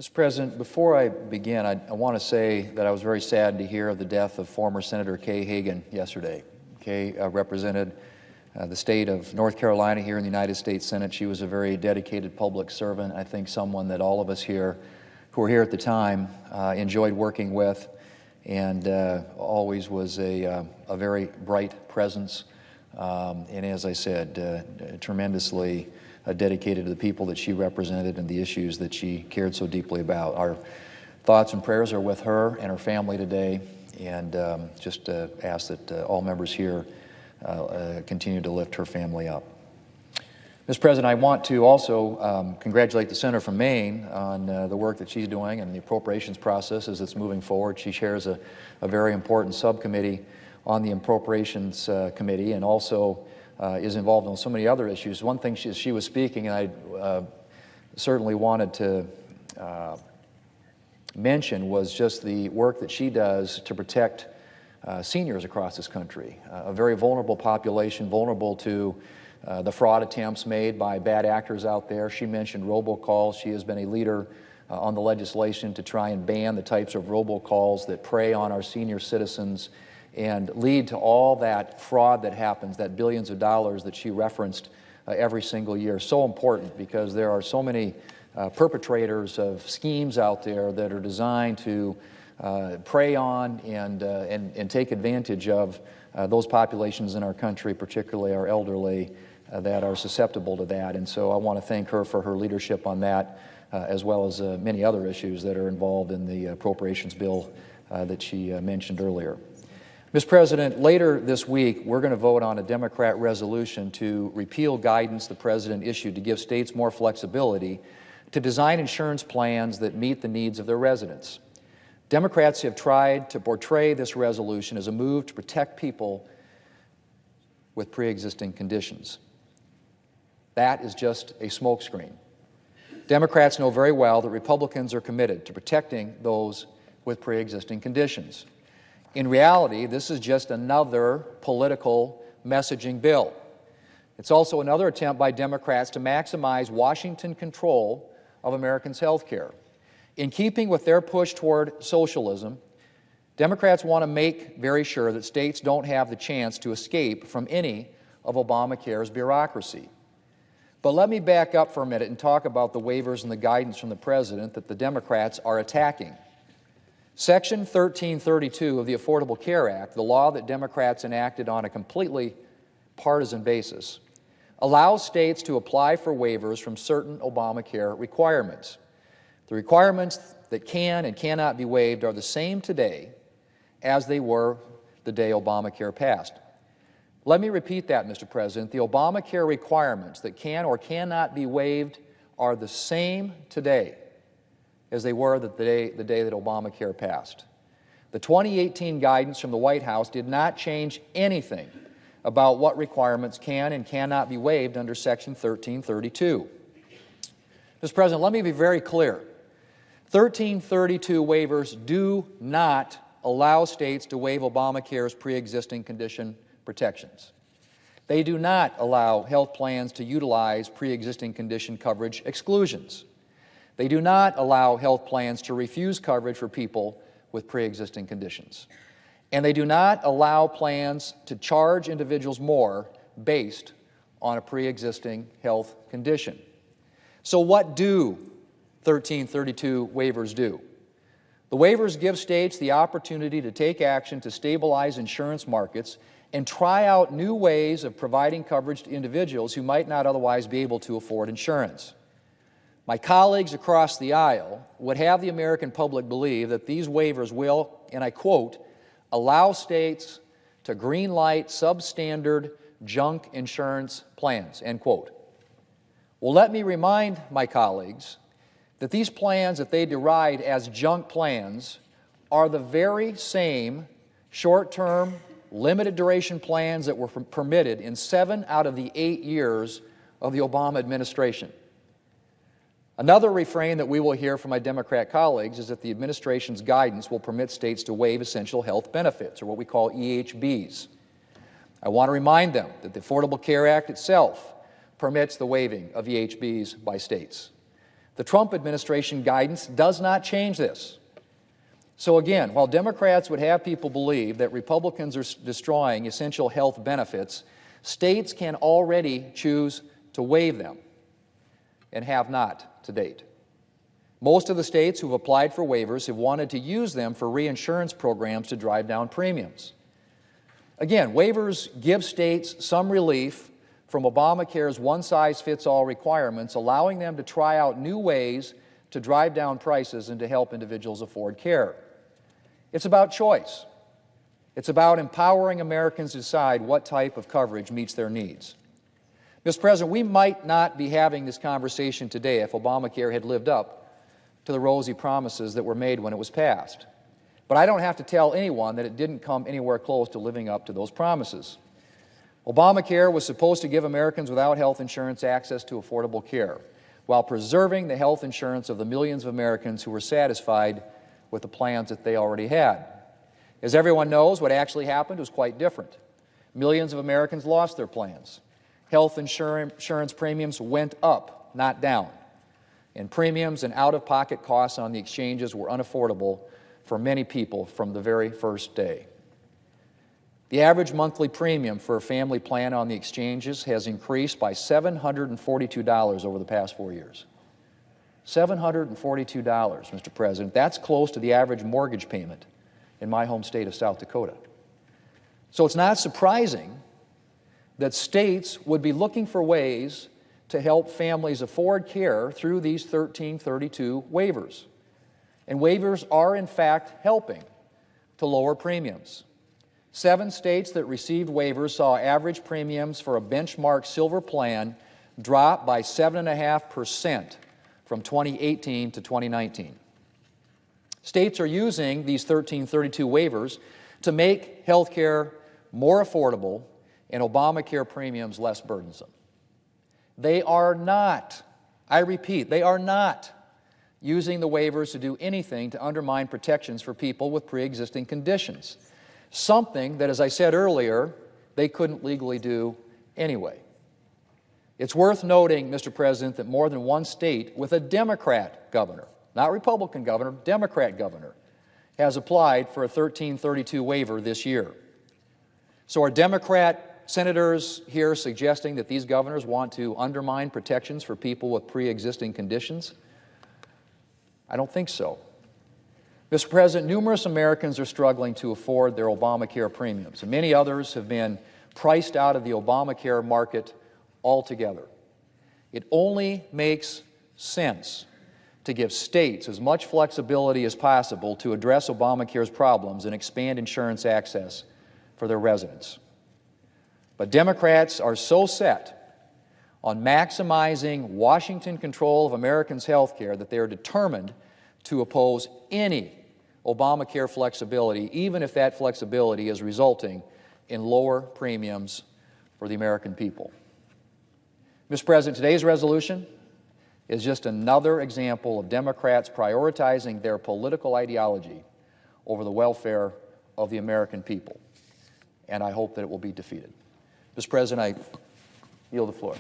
Mr. President, before I begin, I want to say that I was very saddened to hear of the death of former Senator Kay Hagan yesterday. Kay represented the state of North Carolina here in the United States Senate. She was a very dedicated public servant. I think someone that all of us here who were here at the time enjoyed working with, and always was a very bright presence, and as I said, tremendously dedicated to the people that she represented and the issues that she cared so deeply about. Our thoughts and prayers are with her and her family today, and just ask that all members here continue to lift her family up. Mr. President, I want to also congratulate the senator from Maine on the work that she's doing and the appropriations process as it's moving forward. She chairs a very important subcommittee on the Appropriations Committee, and also is involved in so many other issues. One thing she was speaking, and I certainly wanted to mention, was just the work that she does to protect seniors across this country, a very vulnerable population, vulnerable to the fraud attempts made by bad actors out there. She mentioned robocalls. She has been a leader on the legislation to try and ban the types of robocalls that prey on our senior citizens and lead to all that fraud that happens, that billions of dollars that she referenced every single year. So important, because there are so many perpetrators of schemes out there that are designed to prey on and take advantage of those populations in our country, particularly our elderly, that are susceptible to that. And so I want to thank her for her leadership on that, as well as many other issues that are involved in the appropriations bill that she mentioned earlier. Mr. President, later this week, we're going to vote on a Democrat resolution to repeal guidance the President issued to give states more flexibility to design insurance plans that meet the needs of their residents. Democrats have tried to portray this resolution as a move to protect people with pre-existing conditions. That is just a smokescreen. Democrats know very well that Republicans are committed to protecting those with pre-existing conditions. In reality, this is just another political messaging bill. It's also another attempt by Democrats to maximize Washington control of Americans' health care. In keeping with their push toward socialism, Democrats want to make very sure that states don't have the chance to escape from any of Obamacare's bureaucracy. But let me back up for a minute and talk about the waivers and the guidance from the President that the Democrats are attacking. Section 1332 of the Affordable Care Act, the law that Democrats enacted on a completely partisan basis, allows states to apply for waivers from certain Obamacare requirements. The requirements that can and cannot be waived are the same today as they were the day Obamacare passed. Let me repeat that, Mr. President. The Obamacare requirements that can or cannot be waived are the same today as they were the day that Obamacare passed. The 2018 guidance from the White House did not change anything about what requirements can and cannot be waived under Section 1332. Mr. President, let me be very clear. 1332 waivers do not allow states to waive Obamacare's pre-existing condition protections. They do not allow health plans to utilize pre-existing condition coverage exclusions. They do not allow health plans to refuse coverage for people with pre-existing conditions. And they do not allow plans to charge individuals more based on a pre-existing health condition. So what do 1332 waivers do? The waivers give states the opportunity to take action to stabilize insurance markets and try out new ways of providing coverage to individuals who might not otherwise be able to afford insurance. My colleagues across the aisle would have the American public believe that these waivers will, and I quote, allow states to greenlight substandard junk insurance plans, end quote. Well, let me remind my colleagues that these plans that they deride as junk plans are the very same short-term, limited duration plans that were permitted in 7 out of the 8 years of the Obama administration. Another refrain that we will hear from my Democrat colleagues is that the administration's guidance will permit states to waive essential health benefits, or what we call EHBs. I want to remind them that the Affordable Care Act itself permits the waiving of EHBs by states. The Trump administration guidance does not change this. So again, while Democrats would have people believe that Republicans are destroying essential health benefits, states can already choose to waive them and have not to date. Most of the states who've applied for waivers have wanted to use them for reinsurance programs to drive down premiums. Again, waivers give states some relief from Obamacare's one-size-fits-all requirements, allowing them to try out new ways to drive down prices and to help individuals afford care. It's about choice. It's about empowering Americans to decide what type of coverage meets their needs. Mr. President, we might not be having this conversation today if Obamacare had lived up to the rosy promises that were made when it was passed. But I don't have to tell anyone that it didn't come anywhere close to living up to those promises. Obamacare was supposed to give Americans without health insurance access to affordable care, while preserving the health insurance of the millions of Americans who were satisfied with the plans that they already had. As everyone knows, what actually happened was quite different. Millions of Americans lost their plans. Health insurance premiums went up, not down. And premiums and out-of-pocket costs on the exchanges were unaffordable for many people from the very first day. The average monthly premium for a family plan on the exchanges has increased by $742 over the past 4 years. $742, Mr. President. That's close to the average mortgage payment in my home state of South Dakota. So it's not surprising that states would be looking for ways to help families afford care through these 1332 waivers. And waivers are, in fact, helping to lower premiums. 7 states that received waivers saw average premiums for a benchmark silver plan drop by 7.5% from 2018 to 2019. States are using these 1332 waivers to make health care more affordable and Obamacare premiums less burdensome. They are not, I repeat, they are not using the waivers to do anything to undermine protections for people with pre-existing conditions, something that, as I said earlier, they couldn't legally do anyway. It's worth noting, Mr. President, that more than one state with a Democrat governor, not Republican governor, Democrat governor, has applied for a 1332 waiver this year. So are Democrat senators here suggesting that these governors want to undermine protections for people with pre-existing conditions? I don't think so. Mr. President, numerous Americans are struggling to afford their Obamacare premiums, and many others have been priced out of the Obamacare market altogether. It only makes sense to give states as much flexibility as possible to address Obamacare's problems and expand insurance access for their residents. But Democrats are so set on maximizing Washington control of Americans' health care that they are determined to oppose any Obamacare flexibility, even if that flexibility is resulting in lower premiums for the American people. Mr. President, today's resolution is just another example of Democrats prioritizing their political ideology over the welfare of the American people, and I hope that it will be defeated. Mr. President, I yield the floor.